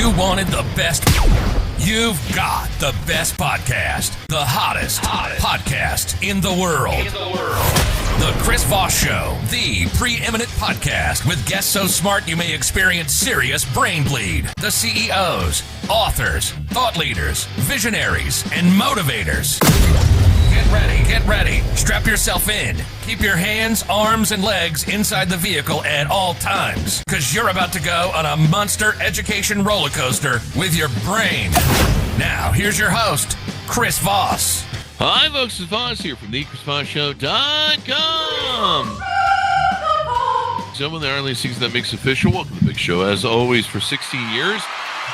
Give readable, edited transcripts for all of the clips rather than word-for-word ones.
You wanted the best. You've got the best podcast. The hottest podcast in the world. The Chris Voss Show, the preeminent podcast with guests so smart you may experience serious brain bleed. The CEOs, authors, thought leaders, visionaries, and motivators. Get ready. Strap yourself in. Keep your hands, arms, and legs inside the vehicle at all times, because you're about to go on a monster education roller coaster with your brain. Now, here's your host, Chris Voss. Hi, folks. It's Voss here from the ChrisVossShow.com. Someone that only season that makes official. Welcome to the big show, as always, for 16 years.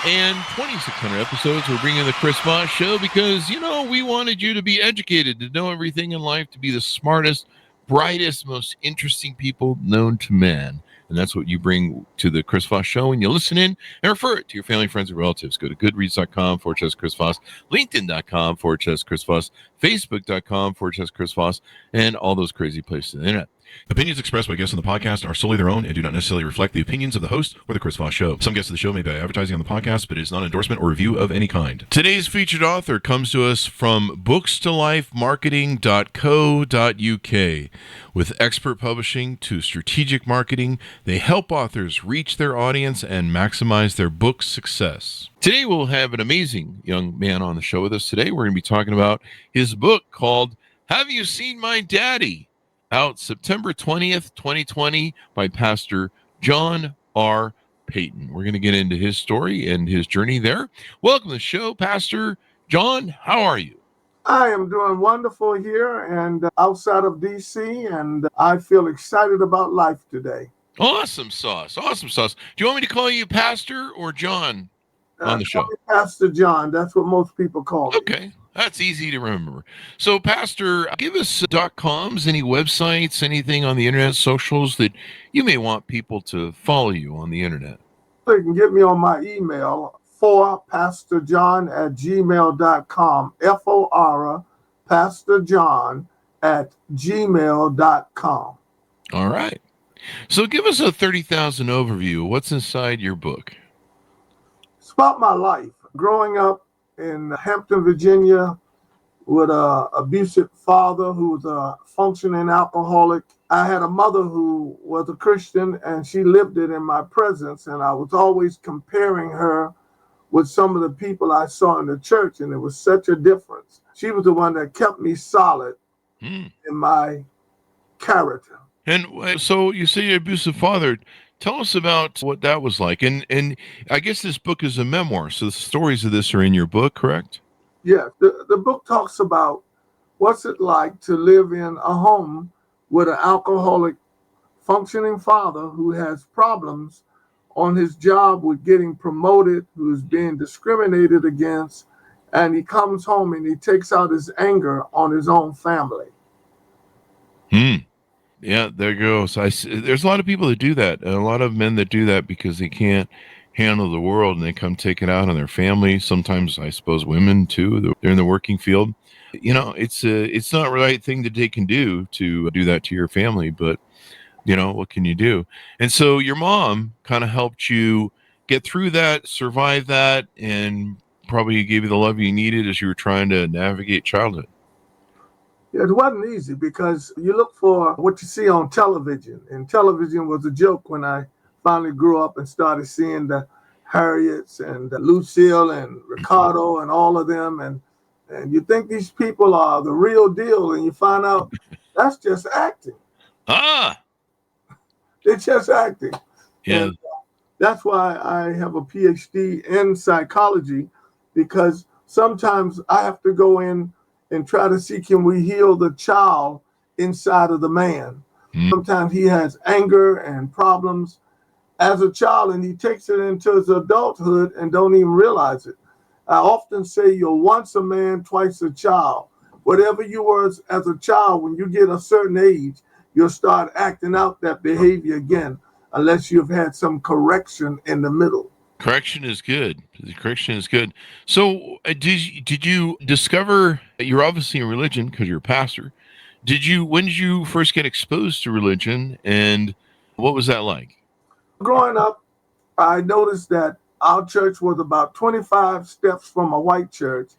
And 2,600 episodes, we're bringing the Chris Voss Show because, we wanted you to be educated, to know everything in life, to be the smartest, brightest, most interesting people known to man. And that's what you bring to the Chris Voss Show. And you listen in and refer it to your family, friends, and relatives. Go to goodreads.com/Chris Voss, LinkedIn.com/Chris Voss, Facebook.com/Chris Voss, and all those crazy places on the internet. Opinions expressed by guests on the podcast are solely their own and do not necessarily reflect the opinions of the host or the Chris Voss Show. Some guests of the show may be advertising on the podcast, but it is not an endorsement or review of any kind. Today's featured author comes to us from bookstolifemarketing.co.uk. With expert publishing to strategic marketing, they help authors reach their audience and maximize their book's success. Today we'll have an amazing young man on the show with us today. We're going to be talking about his book called Have You Seen My Daddy? Out September 20th, 2020 by Pastor John R. Peyton. We're going to get into his story and his journey there. Welcome to the show, Pastor John. How are you? I am doing wonderful here and outside of D.C., and I feel excited about life today. Awesome sauce. Awesome sauce. Do you want me to call you Pastor or John on the show? Pastor John. That's what most people call me. Okay. That's easy to remember. So, Pastor, give us .coms, any websites, anything on the internet, socials that you may want people to follow you on the internet. You can get me on my email, forpastorjohn@gmail.com, FOR pastorjohn@gmail.com. All right. So give us a 30,000 overview. What's inside your book? It's about my life. Growing up in Hampton, Virginia, with an abusive father who was a functioning alcoholic. I had a mother who was a Christian, and she lived it in my presence, and I was always comparing her with some of the people I saw in the church, and it was such a difference. She was the one that kept me solid in my character. And so you say your abusive father. Tell us about what that was like. And I guess this book is a memoir, so the stories of this are in your book, correct? Yeah, the book talks about what's it like to live in a home with an alcoholic functioning father who has problems on his job with getting promoted, who's being discriminated against, and he comes home and he takes out his anger on his own family. Yeah, there you go. So there's a lot of people that do that, and a lot of men that do that because they can't handle the world, and they come take it out on their family. Sometimes, I suppose, women too. They're in the working field. It's not the right thing that they can do to do that to your family, but what can you do? And so your mom kind of helped you get through that, survive that, and probably gave you the love you needed as you were trying to navigate childhood. It wasn't easy because you look for what you see on television, and television was a joke when I finally grew up and started seeing the Harriets and Lucille and Ricardo and all of them, and you think these people are the real deal, and you find out that's just acting. They're just acting. Yeah. And that's why I have a PhD in psychology, because sometimes I have to go in and try to see, can we heal the child inside of the man? Sometimes he has anger and problems as a child, and he takes it into his adulthood and don't even realize it. I often say you're once a man, twice a child. Whatever you were as a child, when you get a certain age, you'll start acting out that behavior again, unless you've had some correction in the middle. Correction is good. Correction is good. So did you discover, you're obviously in religion because you're a pastor. When did you first get exposed to religion, and what was that like? Growing up, I noticed that Our church was about 25 steps from a white church,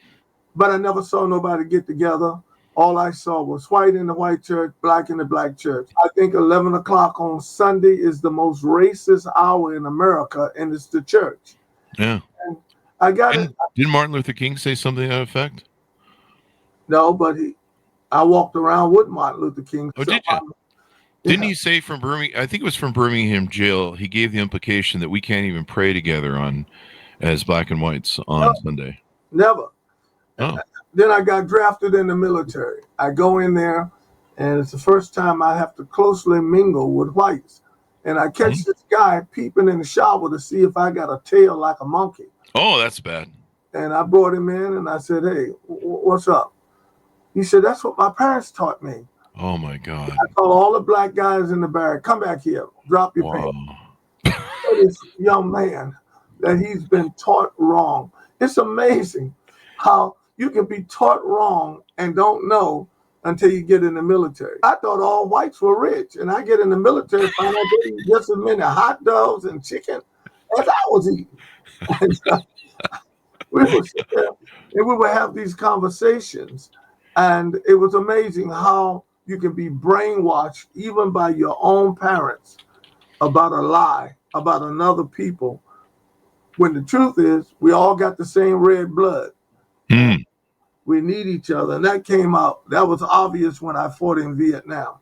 but I never saw nobody get together. All I saw was white in the white church, black in the black church. I think 11 o'clock on Sunday is the most racist hour in America, and it's the church. Yeah. And I got it. Didn't Martin Luther King say something to that effect? No, but I walked around with Martin Luther King. Oh, did you? Didn't he say from Birmingham? I think it was from Birmingham jail. He gave the implication that we can't even pray together as black and whites on Sunday. Never. Oh. Then I got drafted in the military. I go in there, and it's the first time I have to closely mingle with whites. And I catch this guy peeping in the shower to see if I got a tail like a monkey. Oh, that's bad. And I brought him in, and I said, hey, what's up? He said, that's what my parents taught me. Oh, my God. I told all the black guys in the barrack, come back here, drop your pants. This young man that he's been taught wrong. It's amazing how you can be taught wrong and don't know until you get in the military. I thought all whites were rich, and I get in the military, find out they eat just as many hot dogs and chicken as I was eating. And we would sit there and we would have these conversations, and it was amazing how you can be brainwashed even by your own parents about a lie about another people, when the truth is we all got the same red blood. We need each other, and that came out. That was obvious when I fought in Vietnam.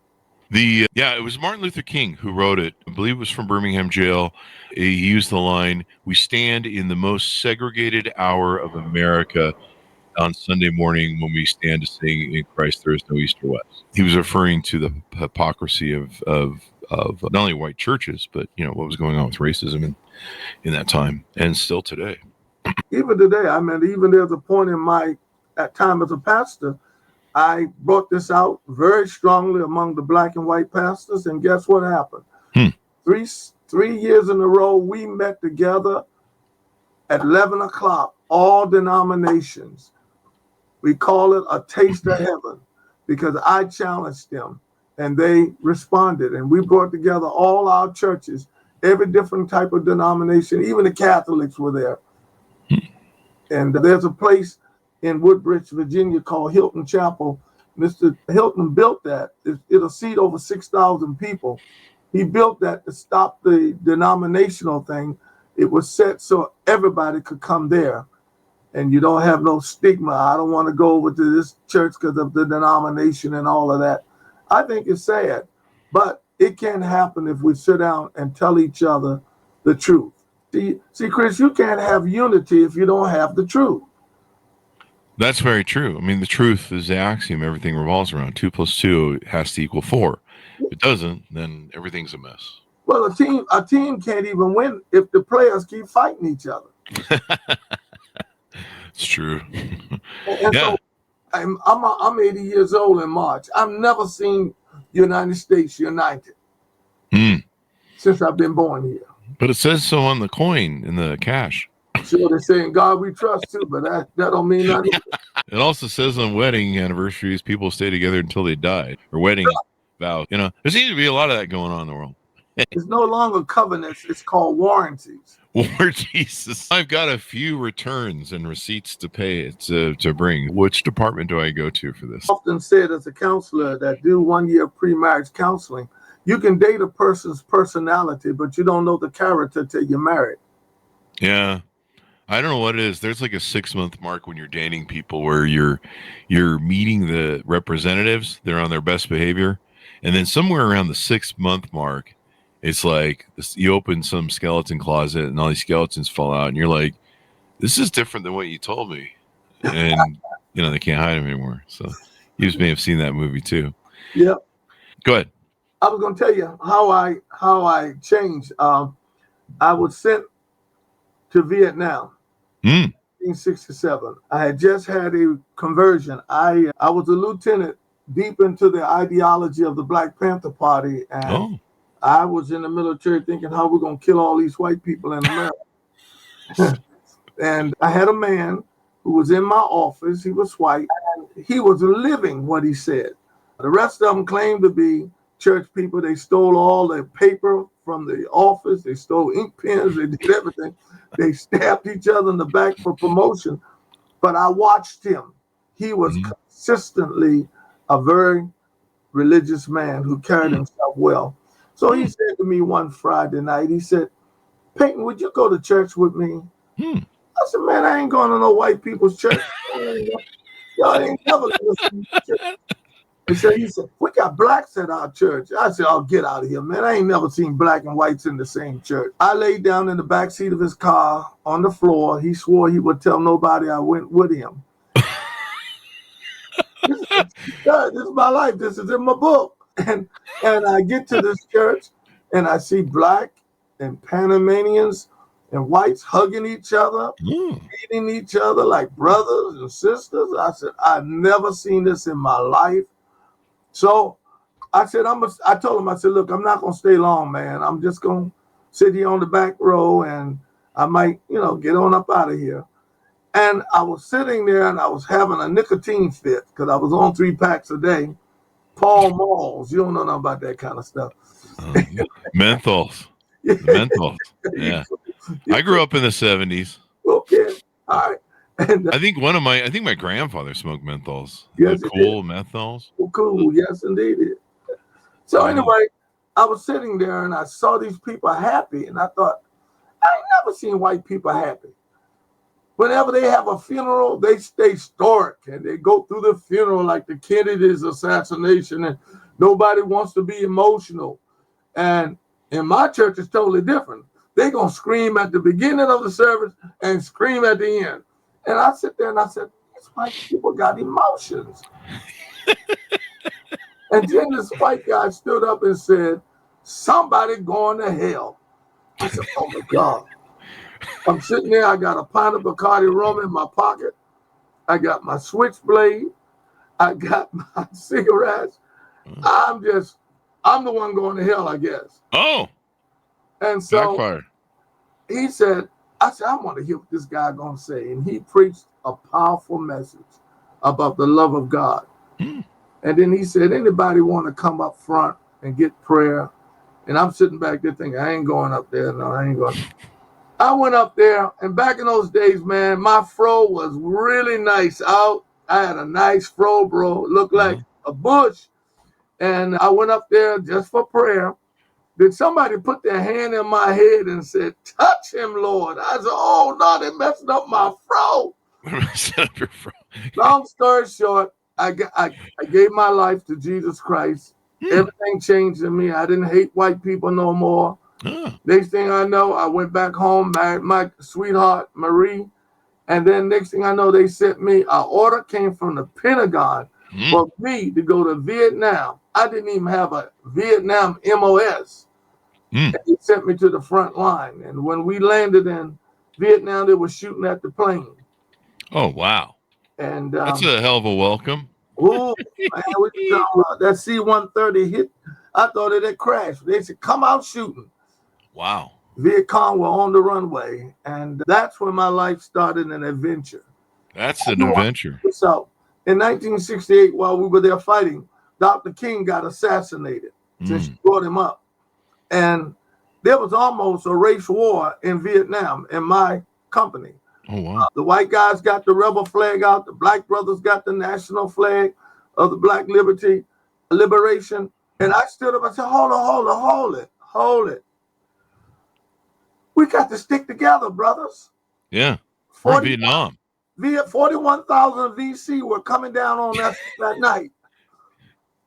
It was Martin Luther King who wrote it. I believe it was from Birmingham jail. He used the line, "We stand in the most segregated hour of America on Sunday morning when we stand to sing in Christ there is no east or west." He was referring to the hypocrisy of not only white churches, but what was going on with racism in that time and still today. Even today, I mean, even there's a point in my time as a pastor, I brought this out very strongly among the black and white pastors, and guess what happened? 3 years in a row, we met together at 11 o'clock, all denominations. We call it a taste of heaven because I challenged them and they responded, and we brought together all our churches, every different type of denomination, even the Catholics were there. And there's a place in Woodbridge, Virginia called Hilton Chapel. Mr. Hilton built that. It'll seat over 6,000 people. He built that to stop the denominational thing. It was set so everybody could come there. And you don't have no stigma. I don't want to go over to this church because of the denomination and all of that. I think it's sad, but it can happen if we sit down and tell each other the truth. See, Chris, you can't have unity if you don't have the truth. That's very true. I mean, the truth is the axiom everything revolves around. 2 + 2 has to equal 4. If it doesn't, then everything's a mess. Well, a team can't even win if the players keep fighting each other. It's true. And so I'm 80 years old in March. I've never seen United States united since I've been born here. But it says so on the coin in the cash. Sure, they're saying God we trust too, but that don't mean nothing. It also says on wedding anniversaries, people stay together until they die. Or wedding vows. There seems to be a lot of that going on in the world. It's no longer covenants. It's called warranties. Lord Jesus. I've got a few returns and receipts to pay to bring. Which department do I go to for this? Often said as a counselor that do 1 year pre-marriage counseling, you can date a person's personality, but you don't know the character till you're married. Yeah. I don't know what it is. There's like a 6-month mark when you're dating people where you're meeting the representatives. They're on their best behavior. And then somewhere around the 6-month mark, it's like you open some skeleton closet and all these skeletons fall out. And you're like, this is different than what you told me. And, they can't hide them anymore. So you may have seen that movie too. Yeah. Go ahead. I was going to tell you how I changed. I was sent to Vietnam. 1967. I had just had a conversion. I was a lieutenant deep into the ideology of the Black Panther Party, and I was in the military thinking how we're going to kill all these white people in America. And I had a man who was in my office. He was white, and he was living what he said. The rest of them claimed to be church people. They stole all the paper from the office. They stole ink pens. They did everything. They stabbed each other in the back for promotion. But I watched him. He was consistently a very religious man who carried himself well. So he said to me one Friday night, he said, Peyton, would you go to church with me? I said, man, I ain't going to no white people's church. Y'all ain't never listening to church. He said, we got blacks at our church. I said, oh, get out of here, man. I ain't never seen black and whites in the same church. I laid down in the back seat of his car on the floor. He swore he would tell nobody I went with him. This is my life. This is in my book. And I get to this church and I see black and Panamanians and whites hugging each other, eating each other like brothers and sisters. I said, I've never seen this in my life. So I said, I told him, I said, look, I'm not going to stay long, man. I'm just going to sit here on the back row and I might, get on up out of here. And I was sitting there and I was having a nicotine fit because I was on 3 packs a day. Paul Malls, you don't know nothing about that kind of stuff. Menthols. Menthols. Yeah. I grew up in the 70s. Okay. All right. And, I think my grandfather smoked menthols. Yes, cool menthols. Well, cool. Yes, indeed. So anyway, I was sitting there and I saw these people happy and I thought, I ain't never seen white people happy. Whenever they have a funeral, they stay stoic and they go through the funeral like the Kennedy's assassination and nobody wants to be emotional. And in my church, it's totally different. They're going to scream at the beginning of the service and scream at the end. And I sit there and I said, these white people got emotions. And then this white guy stood up and said, somebody going to hell. I said, oh my God. I'm sitting there, I got a pint of Bacardi rum in my pocket. I got my switchblade. I got my cigarettes. I'm the one going to hell, I guess. Oh. And so backfire. He said, I want to hear what this guy going to say. And he preached a powerful message about the love of God. And then he said, anybody want to come up front and get prayer? And I'm sitting back there thinking, I ain't going up there. No, I ain't going. I went up there, and back in those days, man, my fro was really nice out. I had a nice fro, bro. It looked like a bush. And I went up there just for prayer. Then somebody put their hand in my head and said, touch him, Lord. I said, oh, no, they messed up my fro. Long story short, I gave my life to Jesus Christ. Everything changed in me. I didn't hate white people no more. Next thing I know, I went back home, married my sweetheart, Marie. And then next thing I know, they sent me, an order came from the Pentagon for me to go to Vietnam. I didn't even have a Vietnam MOS. And they sent me to the front line. And when we landed in Vietnam, they were shooting at the plane. Oh, wow. And that's a hell of a welcome. Oh, man, that C-130 hit. I thought it had crashed. They said, come out shooting. Wow. Viet Cong were on the runway. And that's when my life started an adventure. That's an adventure. So in 1968, while we were there fighting, Dr. King got assassinated since she brought him up. And there was almost a race war in Vietnam in my company. Oh, wow. The white guys got the rebel flag out. The black brothers got the national flag of the Black Liberation. And I stood up and said, hold it. We got to stick together, brothers. Yeah. For Vietnam. 41,000 VC were coming down on us that night.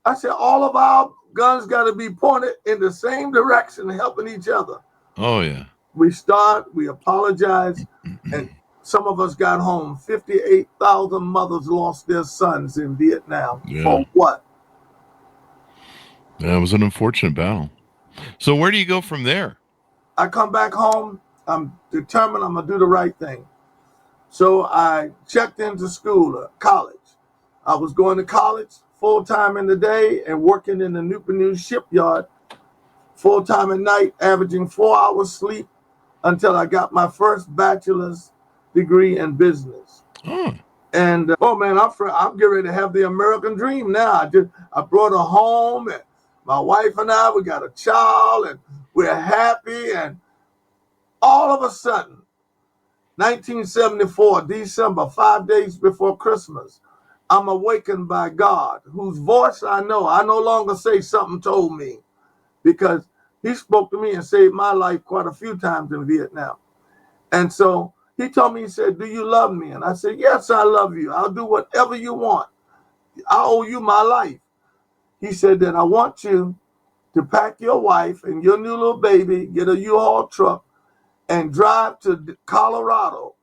I said, all of our guns got to be pointed in the same direction, helping each other. Oh, yeah. We apologized, and some of us got home. 58,000 mothers lost their sons in Vietnam. Yeah. For what? Yeah, it was an unfortunate battle. So where do you go from there? I come back home. I'm determined I'm going to do the right thing. So I checked into school, college. I was going to college full-time in the day and working in the Newport News shipyard full-time at night, averaging 4 hours sleep until I got my first bachelor's degree in business. And man, I'm getting ready to have the American dream now. I brought her home, and my wife and I, we got a child, and We're happy. And all of a sudden, 1974, December, 5 days before Christmas, I'm awakened by God, whose voice I know. I no longer say something told me, because he spoke to me and saved my life quite a few times in Vietnam. And so he told me, he said, do you love me? And I said, yes, I love you. I'll do whatever you want. I owe you my life. He said, then I want you to pack your wife and your new little baby, get a U-Haul truck, and drive to Colorado.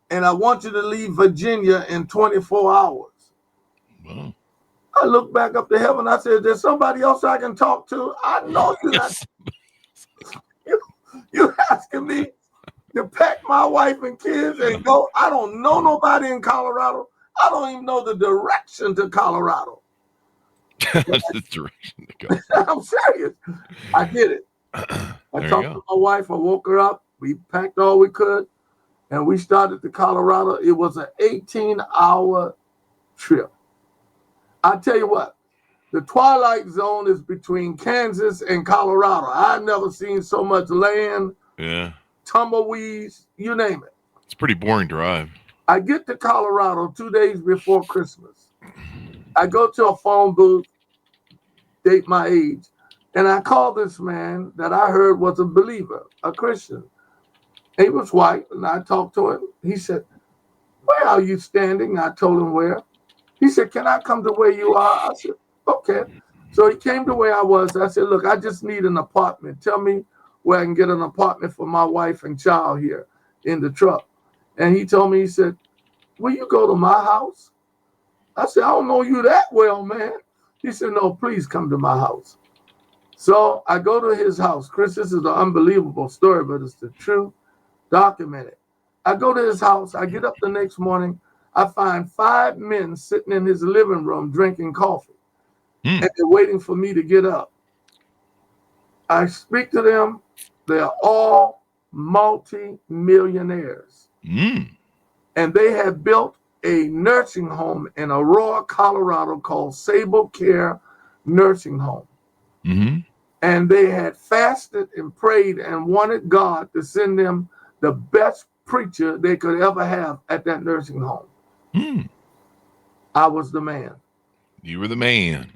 And I want you to leave Virginia in 24 hours. Wow. I looked back up to heaven. I said, there's somebody else I can talk to? I know you're not. You're asking me to pack my wife and kids and go. I don't know nobody in Colorado. I don't even know the direction to Colorado. The direction to go. I'm serious. I did it. I talked to my wife. I woke her up. We packed all we could, and we started to Colorado. It was an 18-hour trip. I tell you what, the twilight zone is between Kansas and Colorado. I've never seen so much land, tumbleweeds, you name it. It's a pretty boring drive. I get to Colorado 2 days before Christmas. I go to a phone booth, date my age, and I call this man that I heard was a believer, a Christian. He was white, and I talked to him. He said, where are you standing? I told him where. He said, can I come to where you are? I said, okay. So he came to where I was. I said, look, I just need an apartment. Tell me where I can get an apartment for my wife and child here in the truck. And he told me, he said, will you go to my house? I said, I don't know you that well, man. He said, no, please come to my house. So I go to his house. Chris, this is an unbelievable story, but it's the truth, documented. I go to his house. I get up the next morning. I find 5 men sitting in his living room drinking coffee. And they're waiting for me to get up. I speak to them. They're all multi-millionaires. And they have built a nursing home in Aurora, Colorado called Sable Care Nursing Home. And they had fasted and prayed and wanted God to send them the best preacher they could ever have at that nursing home. I was the man. You were the man.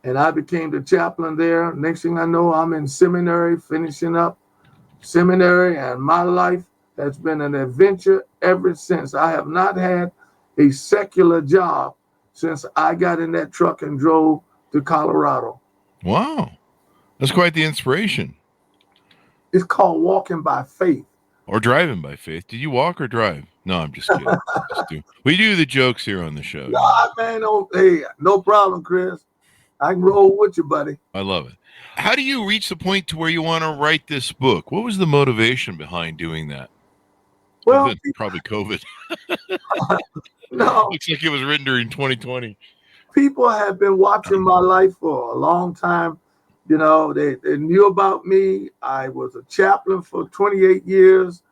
And I became the chaplain there. Next thing I know, I'm in seminary, finishing up seminary, and my life has been an adventure ever since. I have not had a secular job since I got in that truck and drove to Colorado. Wow. That's quite the inspiration. It's called walking by faith. Or driving by faith. Did you walk or drive? No, I'm just kidding. We do the jokes here on the show. Nah, man, hey, no problem, Chris. I can roll with you, buddy. I love it. How do you reach the point to where you want to write this book? What was the motivation behind doing that? Well, probably COVID. No. Looks like it was written during 2020. People have been watching my life for a long time. You know, they knew about me. I was a chaplain for 28 years.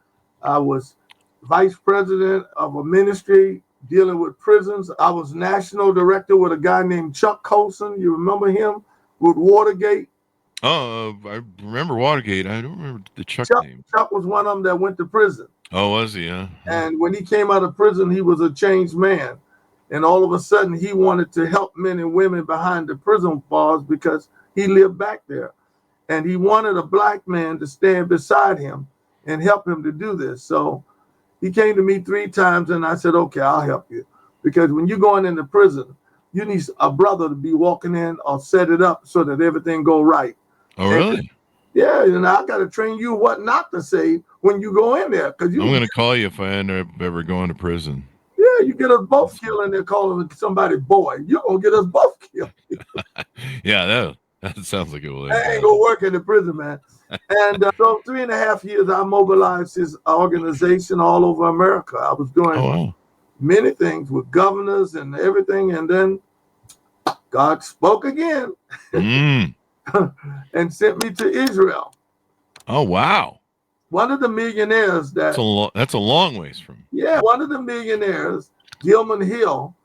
I was vice president of a ministry dealing with prisons. I was national director with a guy named Chuck Colson. You remember him with Watergate? Oh, I remember Watergate. I don't remember the Chuck name. Chuck was one of them that went to prison. Oh, was he? Yeah. And when he came out of prison, he was a changed man. And all of a sudden, he wanted to help men and women behind the prison bars because he lived back there. And he wanted a black man to stand beside him and help him to do this. So he came to me 3 times, and I said, okay, I'll help you. Because when you're going into prison, you need a brother to be walking in or set it up so that everything go right. Oh, really? Yeah, and I got to train you what not to say when you go in there. I'm going to call you if I end up ever going to prison. Yeah, you get us both killed in there calling somebody boy. You're going to get us both killed. Yeah, that sounds like it will. I ain't going to work in the prison, man. And so 3.5 years, I mobilized his organization all over America. I was doing many things with governors and everything. And then God spoke again and sent me to Israel. Oh, wow. One of the millionaires that's a long ways from. Yeah, one of the millionaires, Gilman Hill,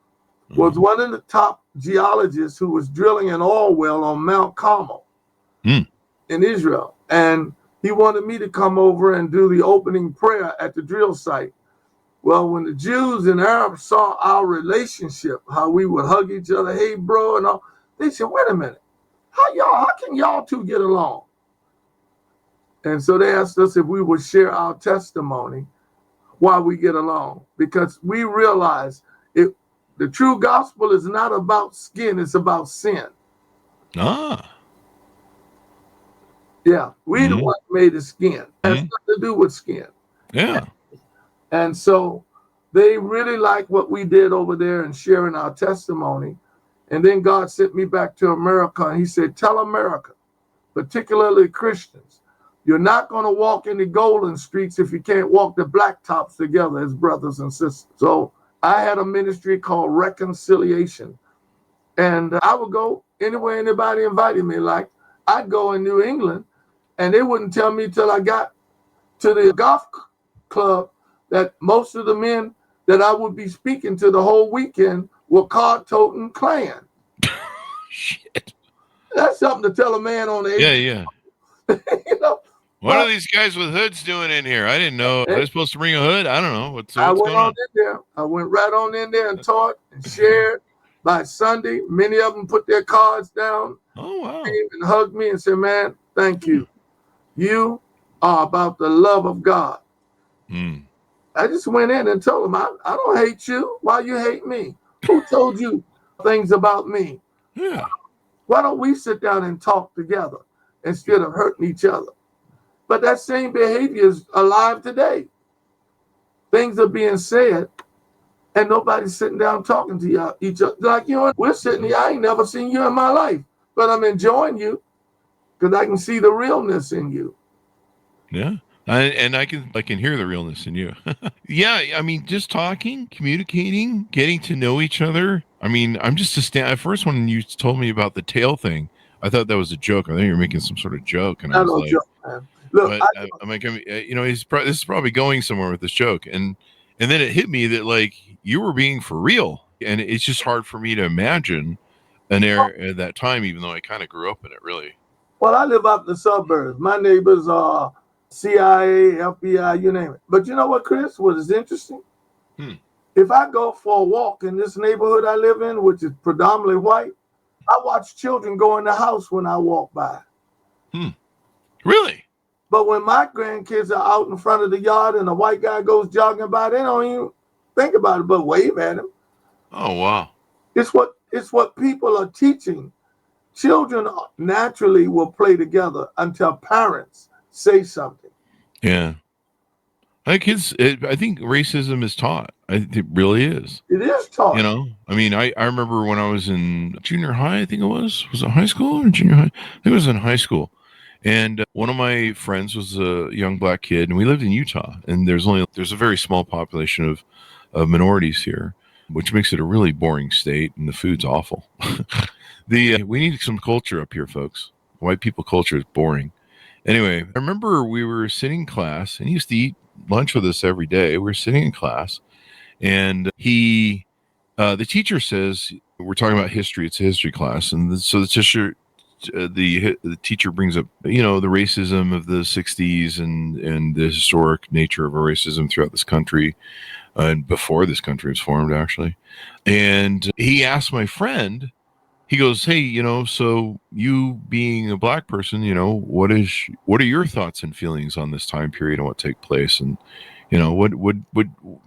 was one of the top geologists who was drilling an oil well on Mount Carmel. in Israel, and he wanted me to come over and do the opening prayer at the drill site. Well, when the Jews and Arabs saw our relationship, how we would hug each other, hey, bro, and all, they said, wait a minute, how can y'all two get along? And so they asked us if we would share our testimony while we get along, because we realize the true gospel is not about skin, it's about sin. Ah. Yeah, we the one who made the skin. It has nothing to do with skin. Yeah. And so they really like what we did over there and sharing our testimony. And then God sent me back to America, and he said, tell America, particularly Christians, you're not going to walk in the golden streets if you can't walk the blacktops together as brothers and sisters. So I had a ministry called Reconciliation. And I would go anywhere anybody invited me. Like, I'd go in New England, and they wouldn't tell me till I got to the golf club that most of the men that I would be speaking to the whole weekend were card-toting Klan. Shit. That's something to tell a man on the Yeah. you know. What are these guys with hoods doing in here? I didn't know. Are they supposed to bring a hood? I don't know. What's I went going on? in there. I went right on in there and taught and shared. By Sunday, many of them put their cards down. Oh, wow. Came and hugged me and said, man, thank you. You are about the love of God. I just went in and told them, I don't hate you. Why you hate me? Who told you things about me? Yeah. Why don't we sit down and talk together instead of hurting each other? But that same behavior is alive today. Things are being said, and nobody's sitting down talking to each other. Like, you know what? We're sitting here. I ain't never seen you in my life, but I'm enjoying you because I can see the realness in you. Yeah. And I can hear the realness in you. Yeah. I mean, just talking, communicating, getting to know each other. I mean, I'm just at first when you told me about the tail thing, I thought that was a joke. I think you were making some sort of joke. And I was like, joke, man. Look, I'm like, you know, this is probably going somewhere with this joke. And then it hit me that like you were being for real. And it's just hard for me to imagine an era at that time, even though I kind of grew up in it, really. Well, I live out in the suburbs. My neighbors are CIA, FBI, you name it. But you know what, Chris? What is interesting? If I go for a walk in this neighborhood I live in, which is predominantly white, I watch children go in the house when I walk by. Really? But when my grandkids are out in front of the yard and a white guy goes jogging by, they don't even think about it, but wave at him. Oh, wow. It's what people are teaching. Children naturally will play together until parents say something. Yeah. I think racism is taught. It really is. It is taught. You know, I mean, I remember when I was in junior high, I think it was it high school or junior high? I think it was in high school. And one of my friends was a young black kid, and we lived in Utah. And there's a very small population of minorities here, which makes it a really boring state, and the food's awful. We need some culture up here, folks. White people culture is boring. Anyway, I remember we were sitting in class, and he used to eat lunch with us every day. We were sitting in class, and the teacher says, we're talking about history. It's a history class. And so the teacher brings up, you know, the racism of the 60s and the historic nature of racism throughout this country and before this country was formed, actually. And he asked my friend, he goes, hey, you know, so you being a black person, you know, what are your thoughts and feelings on this time period and what took place? And, you know, what would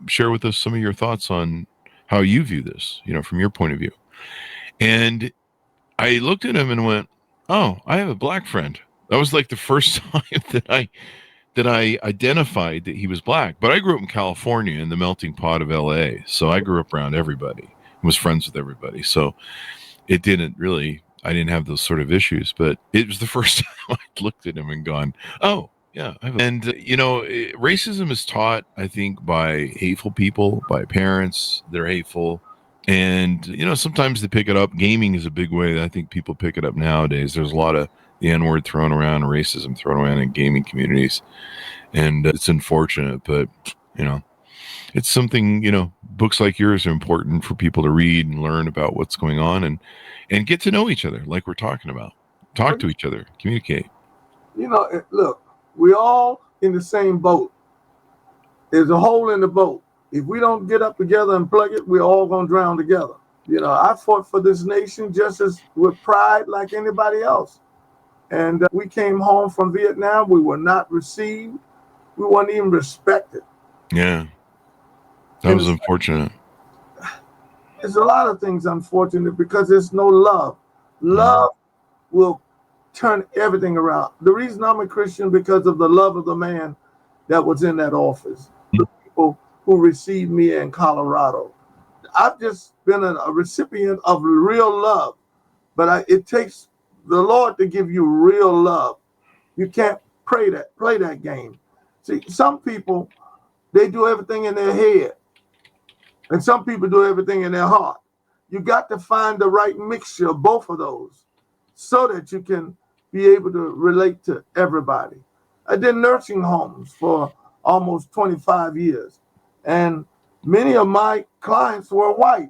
share with us some of your thoughts on how you view this, you know, from your point of view. And I looked at him and went, oh, I have a black friend. That was like the first time that I identified that he was black. But I grew up in California in the melting pot of LA. So I grew up around everybody, was friends with everybody. So I didn't have those sort of issues, but it was the first time I looked at him and gone, oh, yeah. And, you know, racism is taught, I think, by hateful people, by parents. They're hateful. And, you know, sometimes they pick it up. Gaming is a big way that I think people pick it up nowadays. There's a lot of the N-word thrown around, racism thrown around in gaming communities. And it's unfortunate, but, you know, it's something, you know, books like yours are important for people to read and learn about what's going on and get to know each other like we're talking about. Talk to each other, communicate. Look, we all in the same boat. There's a hole in the boat. If we don't get up together and plug it, we're all going to drown together. I fought for this nation just as with pride like anybody else. And we came home from Vietnam. We were not received. We weren't even respected. Yeah. That was unfortunate. There's a lot of things unfortunate because there's no love. Love will turn everything around. The reason I'm a Christian because of the love of the man that was in that office. The people who received me in Colorado. I've just been a recipient of real love, but it takes the Lord to give you real love. You can't play that game. See, some people, they do everything in their head, and some people do everything in their heart. You got to find the right mixture of both of those so that you can be able to relate to everybody. I did nursing homes for almost 25 years, and many of my clients were white.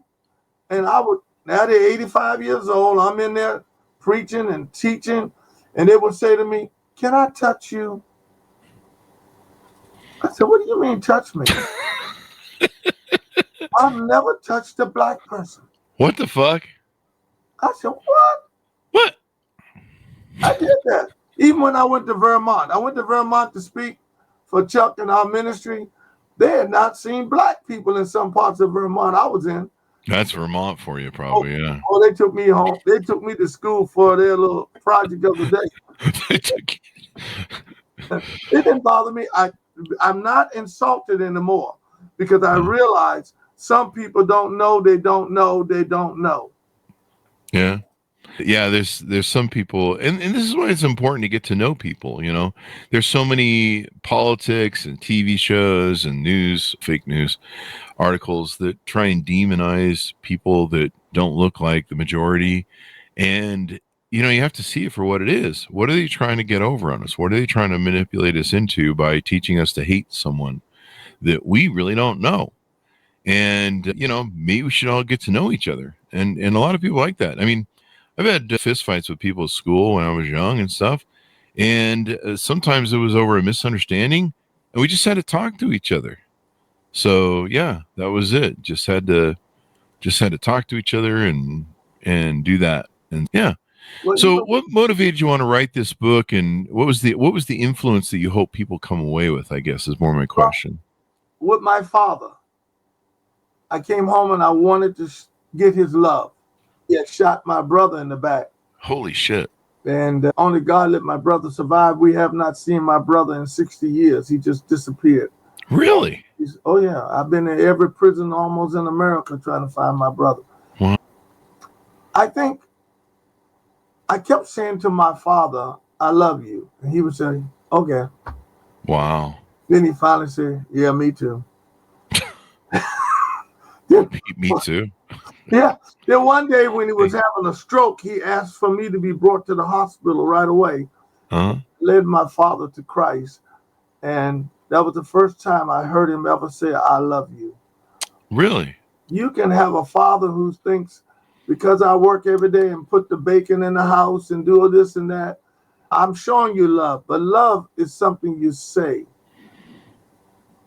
And now they're 85 years old. I'm in there preaching and teaching, and they would say to me, "Can I touch you?" I said, "What do you mean touch me?" I've never touched a black person. What the fuck? I said, "What?" What? I did that. Even when I went to Vermont. I went to Vermont to speak for Chuck and our ministry. They had not seen black people in some parts of Vermont I was in. That's Vermont for you, probably, yeah. Oh, they took me home. They took me to school for their little project of the day. It didn't bother me. I'm not insulted anymore because I realize some people don't know, they don't know, they don't know. Yeah. Yeah, there's some people, and this is why it's important to get to know people, There's so many politics and TV shows and news, fake news articles that try and demonize people that don't look like the majority. And, you have to see it for what it is. What are they trying to get over on us? What are they trying to manipulate us into by teaching us to hate someone that we really don't know? And, maybe we should all get to know each other. And a lot of people like that. I mean, I've had fist fights with people at school when I was young and stuff. And sometimes it was over a misunderstanding and we just had to talk to each other. So yeah, that was it. Just had to talk to each other and do that. And yeah. So what motivated you want to write this book, and what was the influence that you hope people come away with, I guess, is more my question. With my father, I came home and I wanted to get his love. He had shot my brother in the back. Holy shit. And only God let my brother survive. We have not seen my brother in 60 years. He just disappeared. Really? Oh, yeah. I've been in every prison almost in America trying to find my brother. Wow. I think I kept saying to my father, "I love you." And he would say, "Okay." Wow. Then he finally said, "Yeah, me too." Me too. Yeah. Then one day when he was having a stroke, he asked for me to be brought to the hospital right away. Led my father to Christ. And that was the first time I heard him ever say, "I love you." Really? You can have a father who thinks, because I work every day and put the bacon in the house and do all this and that, I'm showing you love. But love is something you say.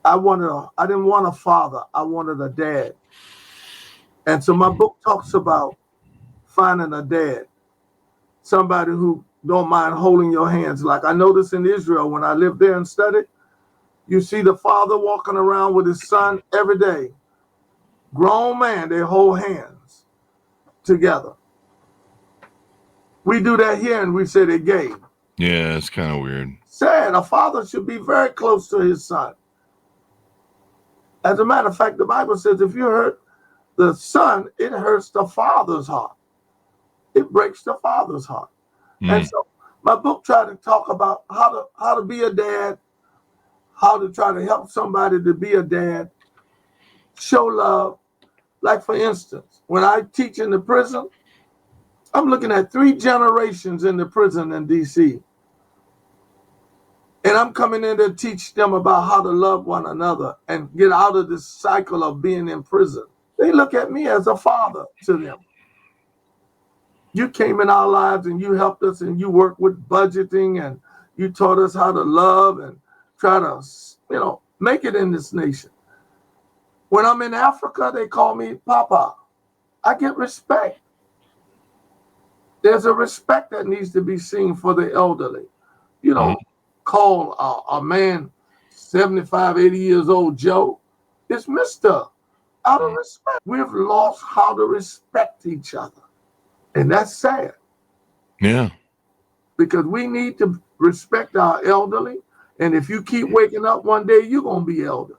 I didn't want a father. I wanted a dad. And so my book talks about finding a dad, somebody who don't mind holding your hands. Like I noticed in Israel when I lived there and studied, you see the father walking around with his son every day. Grown man, they hold hands together. We do that here and we say they're gay. Yeah, it's kind of weird. Sad. A father should be very close to his son. As a matter of fact, the Bible says if you hurt the son, it hurts the father's heart. It breaks the father's heart. And so my book tried to talk about how to be a dad, how to try to help somebody to be a dad, show love. Like for instance, when I teach in the prison, I'm looking at 3 generations in the prison in DC. And I'm coming in to teach them about how to love one another and get out of this cycle of being in prison. They look at me as a father to them. You came in our lives and you helped us and you worked with budgeting and You taught us how to love and try to, make it in this nation. When I'm in Africa, they call me Papa. I get respect. There's a respect that needs to be seen for the elderly. You don't call a man 75, 80 years old Joe. It's Mr. Out of respect. We've lost how to respect each other. And that's sad. Yeah. Because we need to respect our elderly. And if you keep waking up one day, you're going to be elderly.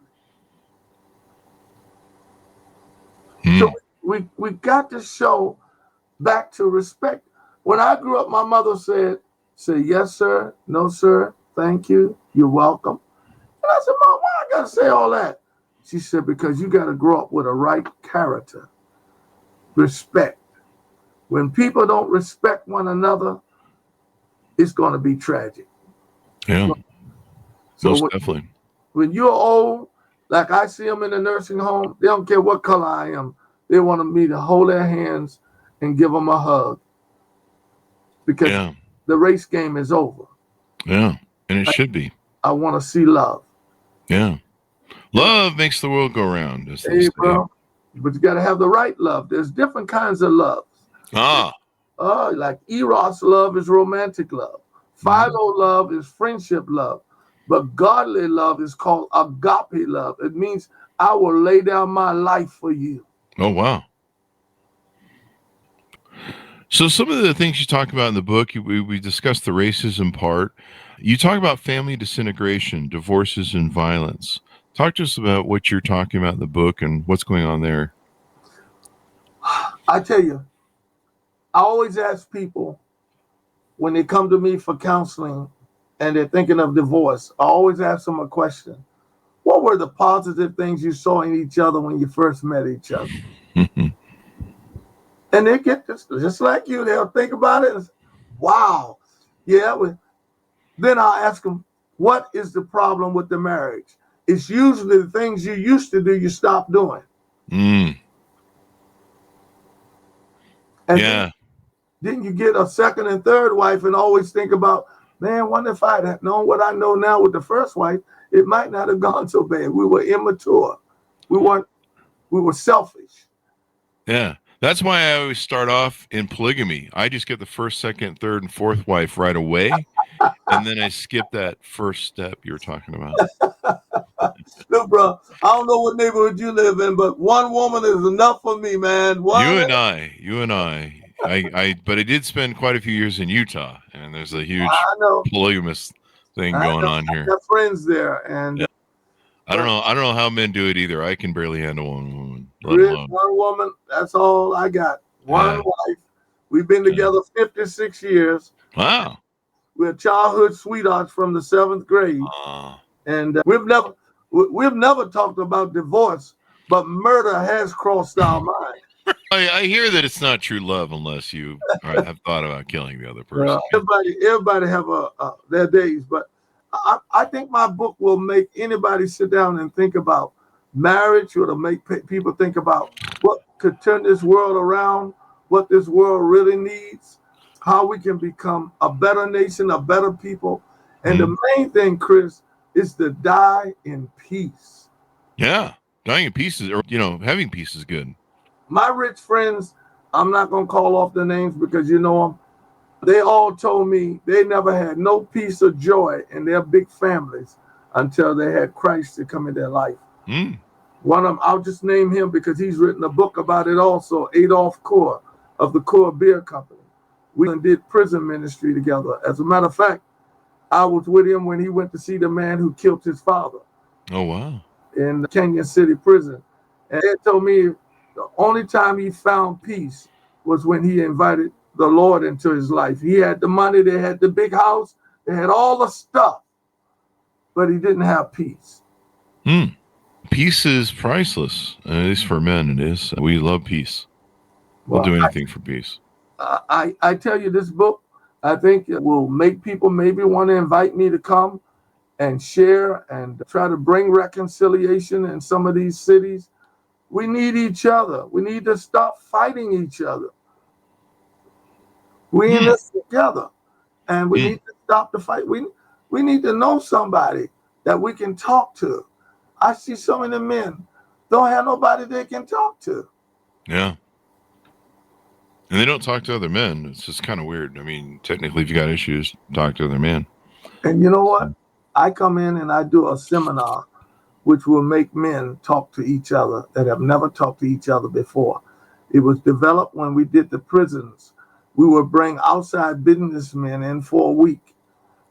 So we got to show back to respect. When I grew up, my mother said, yes, sir, no, sir, thank you, you're welcome. And I said, Mom, why I got to say all that? She said, because you got to grow up with a right character, respect. When people don't respect one another, it's going to be tragic. Yeah, so most definitely. When you're old, like I see them in the nursing home, they don't care what color I am. They want me to hold their hands and give them a hug. Because the race game is over. Yeah, and it should be. I want to see love. Yeah. Love makes the world go round. Hey, bro. But you got to have the right love. There's different kinds of love. Like Eros love is romantic love. Philo love is friendship love. But godly love is called agape love. It means I will lay down my life for you. Oh, wow. So some of the things you talk about in the book, we discussed the racism part. You talk about family disintegration, divorces, and violence. Talk to us about what you're talking about in the book and what's going on there. I tell you, I always ask people when they come to me for counseling and they're thinking of divorce, I always ask them a question. What were the positive things you saw in each other when you first met each other? And they get this, just like you, they'll think about it and say, wow. Yeah. Then I'll ask them, what is the problem with the marriage? It's usually the things you used to do, you stop doing. And then you get a second and third wife and always think about, man, wonder if I had known what I know now with the first wife, it might not have gone so bad. We were immature. We were selfish. Yeah. That's why I always start off in polygamy. I just get the first, second, third, and fourth wife right away. And then I skip that first step you were talking about. Look, bro, I don't know what neighborhood you live in, but one woman is enough for me, man. You and I. But I did spend quite a few years in Utah, and there's a huge polygamous thing going on here. I got friends there, and I don't know how men do it either. I can barely handle one woman. One woman, that's all I got. One wife. We've been together 56 years. Wow. We're childhood sweethearts from the 7th grade. And we've never talked about divorce, but murder has crossed our mind. I hear that it's not true love unless you have thought about killing the other person. Everybody have their days, but I think my book will make anybody sit down and think about marriage, or to make people think about what could turn this world around, what this world really needs, how we can become a better nation, a better people. And the main thing, Chris, is to die in peace. Yeah, dying in peace is, having peace is good. My rich friends, I'm not going to call off the names because you know them. They all told me they never had no peace or joy in their big families until they had Christ to come in their life. One of them, I'll just name him because he's written a book about it also, Adolph Coeur of the Coeur Beer Company. We did prison ministry together. As a matter of fact, I was with him when he went to see the man who killed his father. Oh, wow. In Canyon City prison. And he told me the only time he found peace was when he invited the Lord into his life. He had the money, they had the big house, they had all the stuff, but he didn't have peace. Peace is priceless, at least for men it is. We love peace. We'll do anything for peace. I tell you, this book, I think it will make people maybe want to invite me to come and share and try to bring reconciliation in some of these cities. We need each other. We need to stop fighting each other. We in this together, and we need to stop the fight. We need to know somebody that we can talk to. I see so many men don't have nobody they can talk to. Yeah. And they don't talk to other men. It's just kind of weird. I mean, technically, if you got issues, talk to other men. And you know what? I come in and I do a seminar which will make men talk to each other that have never talked to each other before. It was developed when we did the prisons. We would bring outside businessmen in for a week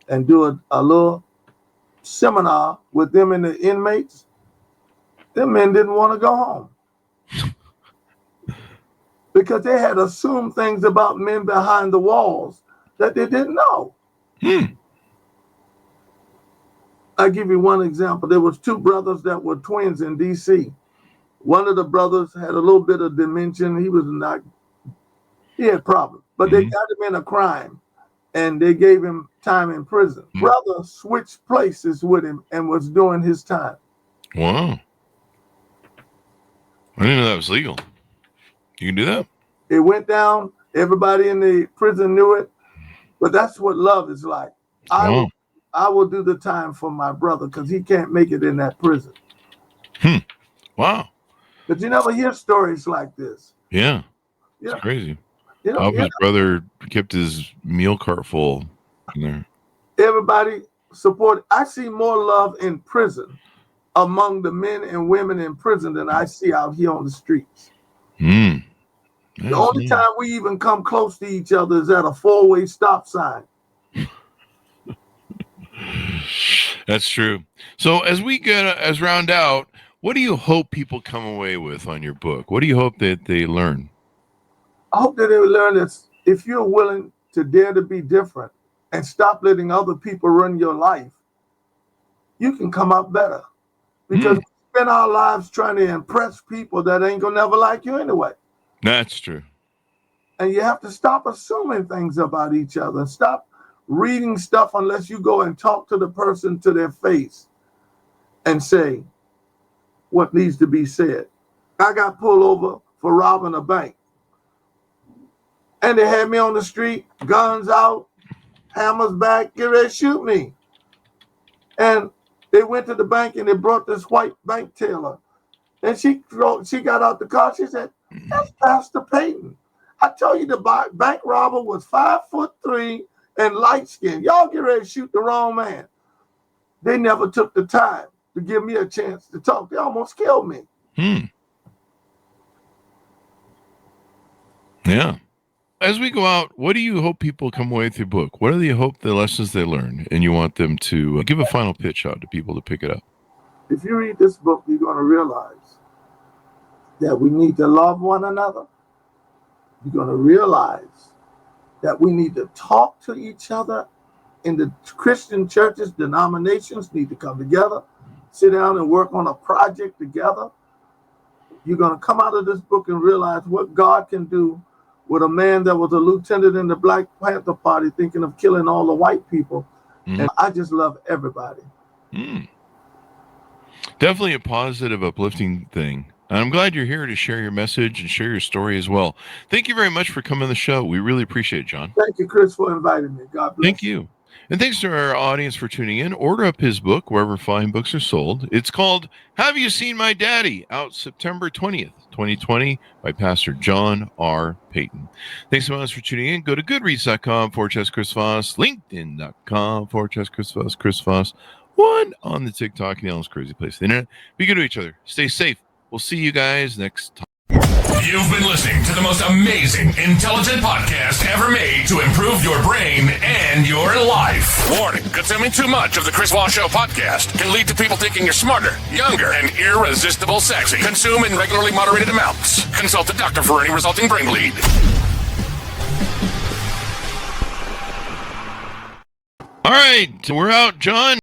and do a little seminar with them and the inmates. Them men didn't want to go home because they had assumed things about men behind the walls that they didn't know. I'll give you one example. There was two brothers that were twins in D.C. One of the brothers had a little bit of dementia. He had problems, but they got him in a crime and they gave him time in prison. Brother switched places with him and was doing his time. Wow. I didn't know that was legal. You can do that? It went down. Everybody in the prison knew it. But that's what love is like. I will do the time for my brother because he can't make it in that prison. Wow. But you never hear stories like this. Yeah. It's crazy. You know, His brother kept his meal cart full in there. Everybody support. I see more love in prison among the men and women in prison than I see out here on the streets. The only time we even come close to each other is at a 4-way stop sign. That's true. So as we round out, what do you hope people come away with on your book? What do you hope that they learn? I hope that they learn that if you're willing to dare to be different and stop letting other people run your life, you can come out better. Because we spend our lives trying to impress people that ain't gonna never like you anyway. That's true. And you have to stop assuming things about each other. Stop reading stuff unless you go and talk to the person to their face and say what needs to be said. I got pulled over for robbing a bank. And they had me on the street, guns out, hammers back, get ready to shoot me. And they went to the bank and they brought this white bank teller. And she got out the car. She said, "That's Pastor Peyton. I told you the bank robber was 5'3" and light skinned. Y'all get ready to shoot the wrong man." They never took the time to give me a chance to talk. They almost killed me. Yeah. As we go out, what do you hope people come away with your book? What do you hope the lessons they learn? And you want them to give a final pitch out to people to pick it up. If you read this book, you're going to realize that we need to love one another. You're going to realize that we need to talk to each other. In the Christian churches, denominations need to come together, sit down and work on a project together. You're going to come out of this book and realize what God can do with a man that was a lieutenant in the Black Panther Party thinking of killing all the white people. And I just love everybody. Definitely a positive, uplifting thing. And I'm glad you're here to share your message and share your story as well. Thank you very much for coming on the show. We really appreciate it, John. Thank you, Chris, for inviting me. God bless. Thank you. And thanks to our audience for tuning in. Order up his book wherever fine books are sold. It's called Have You Seen My Daddy? Out September 20th, 2020 by Pastor John R. Peyton. Thanks so much for tuning in. Go to goodreads.com/Chris Voss, linkedin.com/Chris Voss, Chris Voss, one on the TikTok and the Ellen's Crazy Place. The internet. Be good to each other. Stay safe. We'll see you guys next time. You've been listening to the most amazing, intelligent podcast ever made to improve your brain and your life. Warning, consuming too much of the Chris Voss Show podcast can lead to people thinking you're smarter, younger, and irresistible sexy. Consume in regularly moderated amounts. Consult a doctor for any resulting brain bleed. All right, we're out, John.